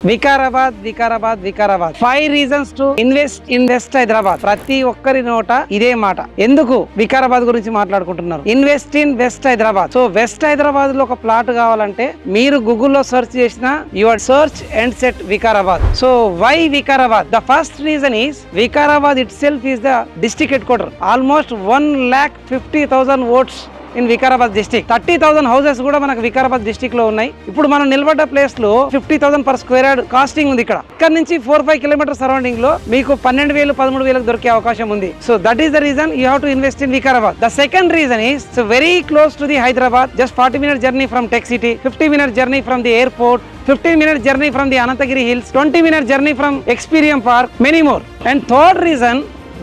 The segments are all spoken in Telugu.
Vikarabad Vikarabad Vikarabad 5 reasons to invest in west Hyderabad. ప్రతి ఒక్కరి నోట ఇదే మాట. ఎందుకు వికారాబాద్ గురించి మాట్లాడుకుంటున్నారు? Invest in west Hyderabad. So west Hyderabad లో ఒక ప్లాట్ కావాలంటే మీరు గూగుల్లో సెర్చ్ చేసిన your search and set Vikarabad. So why Vikarabad? The first reason is Vikarabad itself is the district headquarter. Almost 1,50,000 votes in Vikarabad district. 30,000 houses కూడా మనకు వికారాబాద్ డిస్ట్రిక్ట్ లో ఉన్నాయి. ఇప్పుడు మనం నిలబడ్డ ప్లేస్ లో 50,000 per square yard కాస్టింగ్ ఉంది. ఇక్కడ నుంచి 4-5 కిలోమీటర్ సరౌండింగ్ లో మీకు 12,000 13,000 దొరికే అవకాశం ఉంది. So that is the reason you have to invest in Vikarabad. The second reason is very close to the Hyderabad. Just 40-minute journey from tech city, 50-minute journey from the airport, 15-minute journey from the Anantagiri Hills, 20-minute journey from Experium Park, many more. And third reason,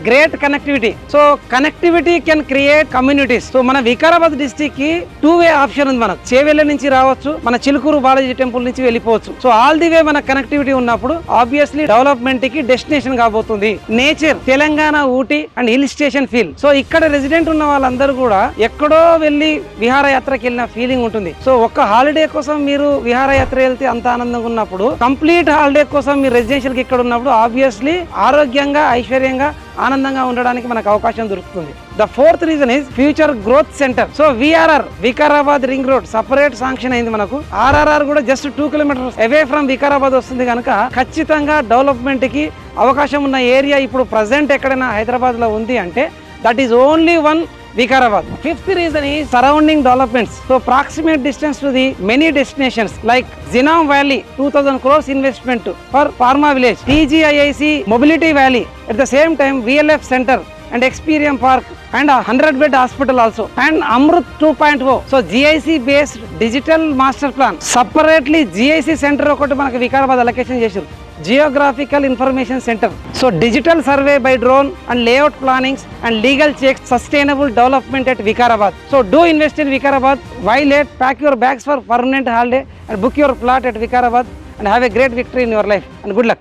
great connectivity. So connectivity can create communities. So మన వికారాబాద్ డిస్ట్రిక్ట్ కి 2-way ఆప్షన్ ఉంది. మనకు చేవెళ్ళ నుంచి రావచ్చు, మన చిలుకూరు బాలాజీ టెంపుల్ నుంచి వెళ్ళిపోవచ్చు. సో ఆల్ ది వే మన కనెక్టివిటీ ఉన్నప్పుడు ఆబ్వియస్లీ డెవలప్మెంట్ కి డెస్టినేషన్ కాబోతుంది. Nature, Telangana Ooty and hill station feel. So ఇక్కడ రెసిడెంట్ ఉన్న వాళ్ళందరూ కూడా ఎక్కడో వెళ్ళి విహారయాత్రకి వెళ్ళిన ఫీలింగ్ ఉంటుంది. సో ఒక్క హాలిడే కోసం మీరు విహారయాత్ర వెళ్తే అంత ఆనందంగా ఉన్నప్పుడు, కంప్లీట్ హాలిడే కోసం మీరు రెసిడెన్షియల్ కి ఇక్కడ ఉన్నప్పుడు ఆబ్వియస్లీ ఆరోగ్యంగా ఐశ్వర్యంగా ఆనందంగా ఉండడానికి మనకు అవకాశం దొరుకుతుంది. The fourth reason is future growth centre. So VRR Vikarabad ring road separate sanction అయింది మనకు. ఆర్ఆర్ఆర్ కూడా just 2 kilometers away from Vikarabad వస్తుంది కనుక ఖచ్చితంగా డెవలప్మెంట్ కి అవకాశం ఉన్న ఏరియా ఇప్పుడు ప్రజెంట్ ఎక్కడైనా హైదరాబాద్ లో ఉంది అంటే that is only one Vikarabad. Fifth reason is surrounding developments. So proximate distance to the many destinations like Zinam Valley, 2,000 crores investment for Pharma Village, TGIIC Mobility Valley, at the same time VLF Center and Experium Park and a 100-bed hospital also, and Amrut 2.0. So GIC based digital master plan. Separately GIC center ఒకటి మనకు వికారాబాద్ అలొకేషన్ చేశారు. Geographical Information Center. So digital survey by drone and layout plannings and legal checks, sustainable development at Vikarabad. So do invest in Vikarabad. Why late? Pack your bags for permanent holiday and book your plot at Vikarabad and have a great victory in your life and good luck.